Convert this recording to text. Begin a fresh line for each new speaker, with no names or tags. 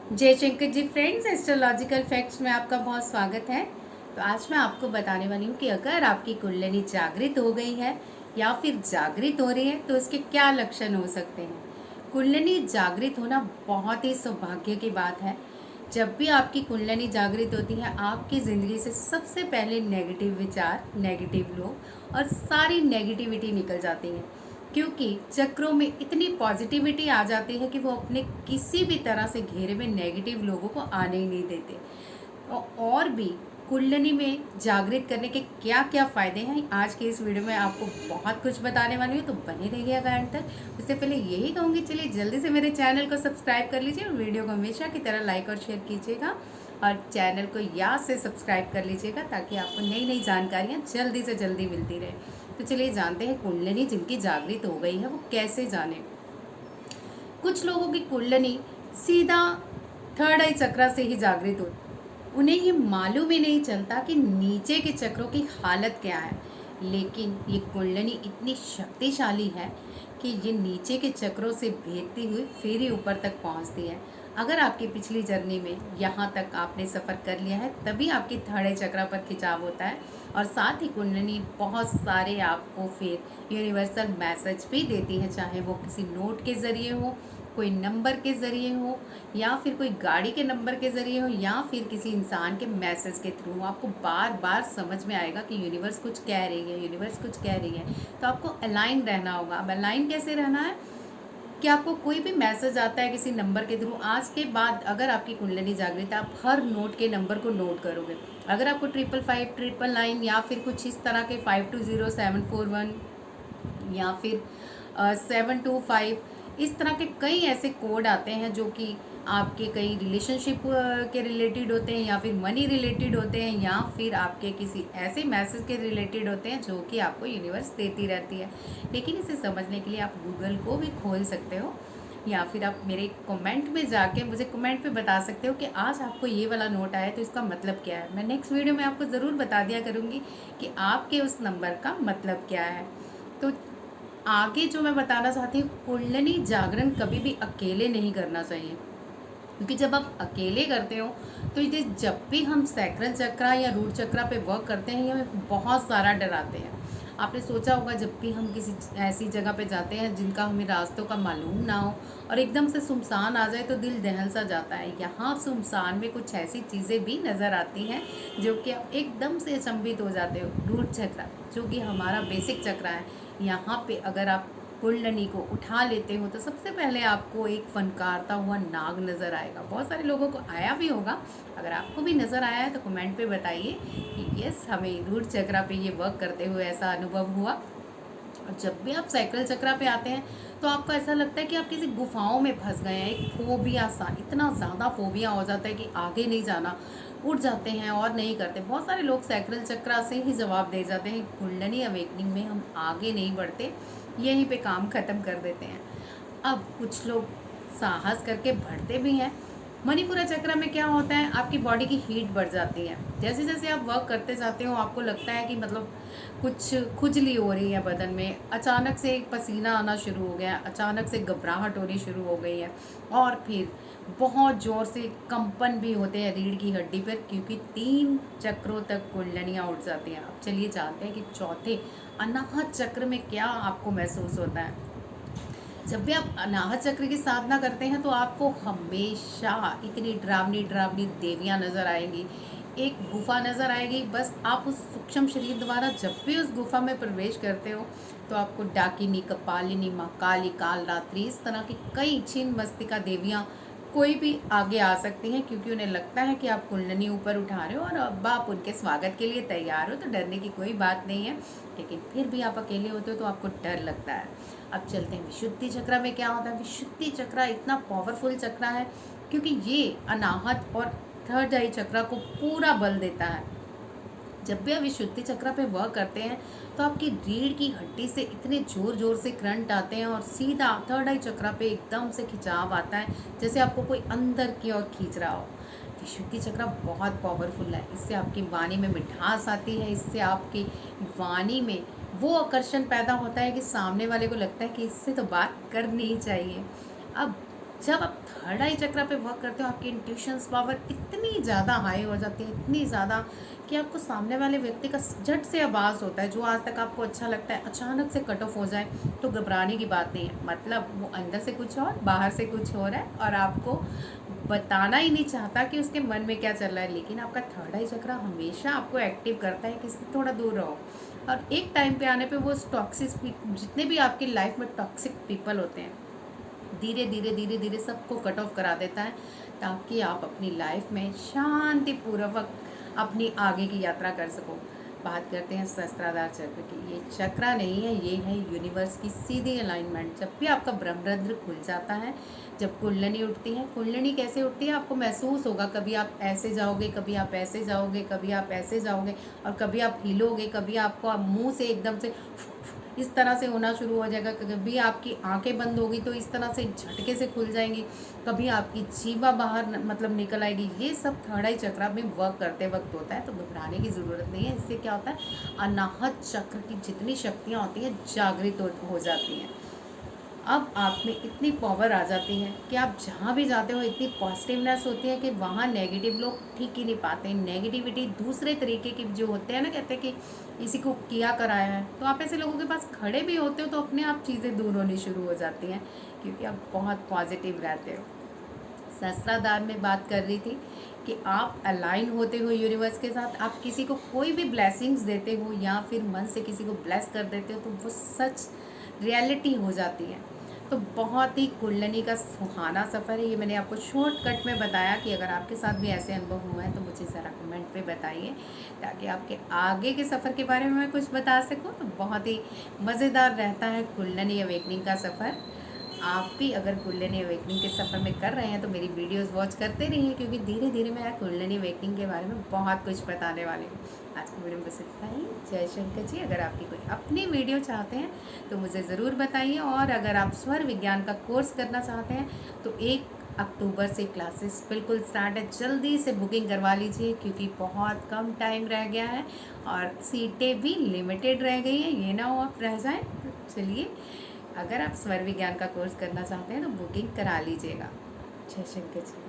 जय Shankar ji friends, astrological facts में आपका बहुत स्वागत है। तो आज मैं आपको बताने वाली हूँ कि अगर आपकी कुंडली जागृत हो गई है या फिर जागृत हो रही है तो इसके क्या लक्षण हो सकते हैं। कुंडली जागृत होना बहुत ही सौभाग्य की बात है। जब भी आपकी कुंडली जागृत होती है, आपकी ज़िंदगी से सबसे पहले नेगेटिव विचार, नेगेटिव लोग और सारी नेगेटिविटी निकल जाती है, क्योंकि चक्रों में इतनी पॉजिटिविटी आ जाती है कि वो अपने किसी भी तरह से घेरे में नेगेटिव लोगों को आने ही नहीं देते। और भी कुंडली में जागृत करने के क्या क्या फ़ायदे हैं, आज के इस वीडियो में आपको बहुत कुछ बताने वाली हूँ, तो बने रहिएगा एंड तक। उससे पहले यही कहूँगी, चलिए जल्दी से मेरे चैनल को सब्सक्राइब कर लीजिए और वीडियो को हमेशा की तरह लाइक और शेयर कीजिएगा और चैनल को याद से सब्सक्राइब कर लीजिएगा ताकि आपको नई नई जानकारियाँ जल्दी से जल्दी मिलती रहे। तो चलिए जानते हैं कुंडली जिनकी जागृत हो गई है वो कैसे जाने। कुछ लोगों की कुंडली सीधा थर्ड आई चक्र से ही जागृत होती, उन्हें ये मालूम ही नहीं चलता कि नीचे के चक्रों की हालत क्या है, लेकिन ये कुंडली इतनी शक्तिशाली है कि ये नीचे के चक्रों से भेदती हुई फिर ही ऊपर तक पहुंचती है। अगर आपकी पिछली जर्नी में यहाँ तक आपने सफ़र कर लिया है, तभी आपकी थर्ड आई चक्र पर खिंचाव होता है। और साथ ही कुंडली बहुत सारे आपको फिर यूनिवर्सल मैसेज भी देती है, चाहे वो किसी नोट के ज़रिए हो, कोई नंबर के ज़रिए हो, या फिर कोई गाड़ी के नंबर के ज़रिए हो, या फिर किसी इंसान के मैसेज के थ्रू। आपको बार बार समझ में आएगा कि यूनिवर्स कुछ कह रही है, यूनिवर्स कुछ कह रही है। तो आपको अलाइन रहना होगा। अब अलाइन कैसे रहना है कि आपको कोई भी मैसेज आता है किसी नंबर के थ्रू, आज के बाद अगर आपकी कुंडली जागृत है, आप हर नोट के नंबर को नोट करोगे। अगर आपको 555, 999 या फिर कुछ इस तरह के 520741 या फिर 725, इस तरह के कई ऐसे कोड आते हैं जो कि आपके कई रिलेशनशिप के रिलेटेड होते हैं, या फिर मनी रिलेटेड होते हैं, या फिर आपके किसी ऐसे मैसेज के रिलेटेड होते हैं जो कि आपको यूनिवर्स देती रहती है। लेकिन इसे समझने के लिए आप गूगल को भी खोल सकते हो, या फिर आप मेरे कमेंट में जाके मुझे कमेंट पे बता सकते हो कि आज आपको ये वाला नोट आया तो इसका मतलब क्या है। मैं नेक्स्ट वीडियो में आपको ज़रूर बता दिया करूँगी कि आपके उस नंबर का मतलब क्या है। तो आगे जो मैं बताना चाहती हूँ, कुंडली जागरण कभी भी अकेले नहीं करना चाहिए, क्योंकि जब आप अकेले करते हो तो ये जब भी हम सैक्रल चक्र या रूट चक्र पे वर्क करते हैं, ये हमें बहुत सारा डराते हैं। आपने सोचा होगा, जब भी हम किसी ऐसी जगह पे जाते हैं जिनका हमें रास्तों का मालूम ना हो और एकदम से सुनसान आ जाए तो दिल दहल सा जाता है। यहाँ सुनसान में कुछ ऐसी चीज़ें भी नज़र आती हैं जो कि आप एकदम से अचंभित हो जाते हो। रूट चक्र जो कि हमारा बेसिक चक्र है, यहाँ पे अगर आप कुंडली को उठा लेते हो तो सबसे पहले आपको एक फनकारता हुआ नाग नज़र आएगा। बहुत सारे लोगों को आया भी होगा। अगर आपको भी नज़र आया है तो कमेंट पे बताइए कि यस, हमें रूट चक्र पे ये वर्क करते हुए ऐसा अनुभव हुआ। और जब भी आप सैक्रल चक्र पे आते हैं तो आपको ऐसा लगता है कि आप किसी गुफाओं में फंस गए हैं। एक फोबिया सा, इतना ज़्यादा फोबिया हो जाता है कि आगे नहीं जाना, उठ जाते हैं और नहीं करते। बहुत सारे लोग सैक्रल चक्र से ही जवाब दे जाते हैं, कुंडली अवेकनिंग में हम आगे नहीं बढ़ते, यहीं पे काम ख़त्म कर देते हैं। अब कुछ लोग साहस करके बढ़ते भी हैं। मणिपुरा चक्र में क्या होता है, आपकी बॉडी की हीट बढ़ जाती है। जैसे जैसे आप वर्क करते जाते हो आपको लगता है कि मतलब कुछ खुजली हो रही है बदन में, अचानक से पसीना आना शुरू हो गया, अचानक से घबराहट होनी शुरू हो गई है, और फिर बहुत ज़ोर से कंपन भी होते हैं रीढ़ की हड्डी पर, क्योंकि 3 चक्रों तक कुंडलियाँ उठ जाती हैं। अब चलिए जानते हैं कि चौथे अनाहत चक्र में क्या आपको महसूस होता है। जब भी आप अनाहत चक्र की साधना करते हैं तो आपको हमेशा इतनी डरावनी डरावनी देवियाँ नज़र आएंगी, एक गुफा नज़र आएगी। बस आप उस सूक्ष्म शरीर द्वारा जब भी उस गुफा में प्रवेश करते हो तो आपको डाकिनी, कपालिनी, माँ काली, काल रात्रि, इस तरह की कई छिन्न मस्तिका देवियाँ कोई भी आगे आ सकती हैं, क्योंकि उन्हें लगता है कि आप कुंडली ऊपर उठा रहे हो और अब आप उनके स्वागत के लिए तैयार हो, तो डरने की कोई बात नहीं है। लेकिन फिर भी आप अकेले होते हो तो आपको डर लगता है। अब चलते हैं विशुद्धि चक्र में क्या होता है। विशुद्धि चक्र इतना पावरफुल चक्र है क्योंकि ये अनाहत और थर्ड आई चक्र को पूरा बल देता है। जब भी आप विशुद्धि चक्र पे वर्क करते हैं तो आपकी रीढ़ की हड्डी से इतने ज़ोर ज़ोर से करंट आते हैं और सीधा थर्ड आई चक्र पे एकदम से खिंचाव आता है, जैसे आपको कोई अंदर की ओर खींच रहा हो। विशुद्धि चक्र बहुत पावरफुल है। इससे आपकी वाणी में मिठास आती है, इससे आपकी वाणी में वो आकर्षण पैदा होता है कि सामने वाले को लगता है कि इससे तो बात करनी ही चाहिए। अब जब आप थर्ड आई चक्र पे वर्क करते हो, आपकी इंट्यूशंस पावर इतनी ज़्यादा हाई हो जाती है, इतनी ज़्यादा कि आपको सामने वाले व्यक्ति का झट से आभास होता है। जो आज तक आपको अच्छा लगता है अचानक से कट ऑफ हो जाए तो घबराने की बात नहीं है। मतलब वो अंदर से कुछ और, बाहर से कुछ और है, और आपको बताना ही नहीं चाहता कि उसके मन में क्या चल रहा है। लेकिन आपका थर्ड आई चक्र हमेशा आपको एक्टिव करता है कि इससे थोड़ा दूर रहो। और एक टाइम पे आने पे वो टॉक्सिक, जितने भी आपकी लाइफ में टॉक्सिक पीपल होते हैं, धीरे धीरे धीरे धीरे सबको कट ऑफ करा देता है, ताकि आप अपनी लाइफ में शांतिपूर्वक अपनी आगे की यात्रा कर सको। बात करते हैं सहस्त्राधार चक्र की। ये चक्र नहीं है, ये है यूनिवर्स की सीधी अलाइनमेंट। जब भी आपका ब्रह्मरंध्र खुल जाता है, जब कुंडलिनी उठती है, कुंडलिनी कैसे उठती है आपको महसूस होगा। कभी आप ऐसे जाओगे, कभी आप ऐसे जाओगे, कभी आप ऐसे जाओगे, और कभी आप हिलोगे, कभी आपको मुंह से एकदम से इस तरह से होना शुरू हो जाएगा। कभी आपकी आंखें बंद होगी तो इस तरह से झटके से खुल जाएंगी, कभी आपकी जीवा बाहर मतलब निकल आएगी। ये सब थर्ड आई चक्र में वर्क करते वक्त होता है, तो घबराने की ज़रूरत नहीं है। इससे क्या होता है, अनाहत चक्र की जितनी शक्तियाँ होती हैं जागृत हो जाती हैं। अब आप में इतनी पावर आ जाती है कि आप जहाँ भी जाते हो इतनी पॉजिटिवनेस होती है कि वहाँ नेगेटिव लोग ठीक ही नहीं पाते। नेगेटिविटी दूसरे तरीके की जो होते हैं ना, कहते हैं कि इसी को किया कराया है, तो आप ऐसे लोगों के पास खड़े भी होते हो तो अपने आप चीज़ें दूर होनी शुरू हो जाती हैं, क्योंकि आप बहुत पॉजिटिव रहते हो। सहस्त्राधार में बात कर रही थी कि आप अलाइन होते हो यूनिवर्स के साथ। आप किसी को कोई भी ब्लेसिंग्स देते हो या फिर मन से किसी को ब्लेस कर देते हो तो वो सच रियलिटी हो जाती है। तो बहुत ही कुंडलिनी का सुहाना सफ़र है। ये मैंने आपको शॉर्टकट में बताया कि अगर आपके साथ भी ऐसे अनुभव हुए हैं तो मुझे ज़रा कमेंट पे बताइए, ताकि आपके आगे के सफ़र के बारे में मैं कुछ बता सकूं। तो बहुत ही मज़ेदार रहता है कुंडलिनी अवेकनिंग का सफ़र। आप भी अगर कुंडलिनी अवेकनिंग के सफ़र में कर रहे हैं तो मेरी वीडियोस वॉच करते रहिए, क्योंकि धीरे धीरे मैं कुंडलिनी अवेकनिंग के बारे में बहुत कुछ बताने वाली हूँ। आज की वीडियो में बस इतना ही। जय शंकर जी। अगर आपकी कोई अपनी वीडियो चाहते हैं तो मुझे ज़रूर बताइए, और अगर आप स्वर विज्ञान का कोर्स करना चाहते हैं तो 1 अक्टूबर से क्लासेस बिल्कुल स्टार्ट है। जल्दी से बुकिंग करवा लीजिए, क्योंकि बहुत कम टाइम रह गया है और सीटें भी लिमिटेड रह गई हैं। ये ना हो आप रह जाएं। तो चलिए, अगर आप स्वर विज्ञान का कोर्स करना चाहते हैं तो बुकिंग करा लीजिएगा। जय शंकर जी।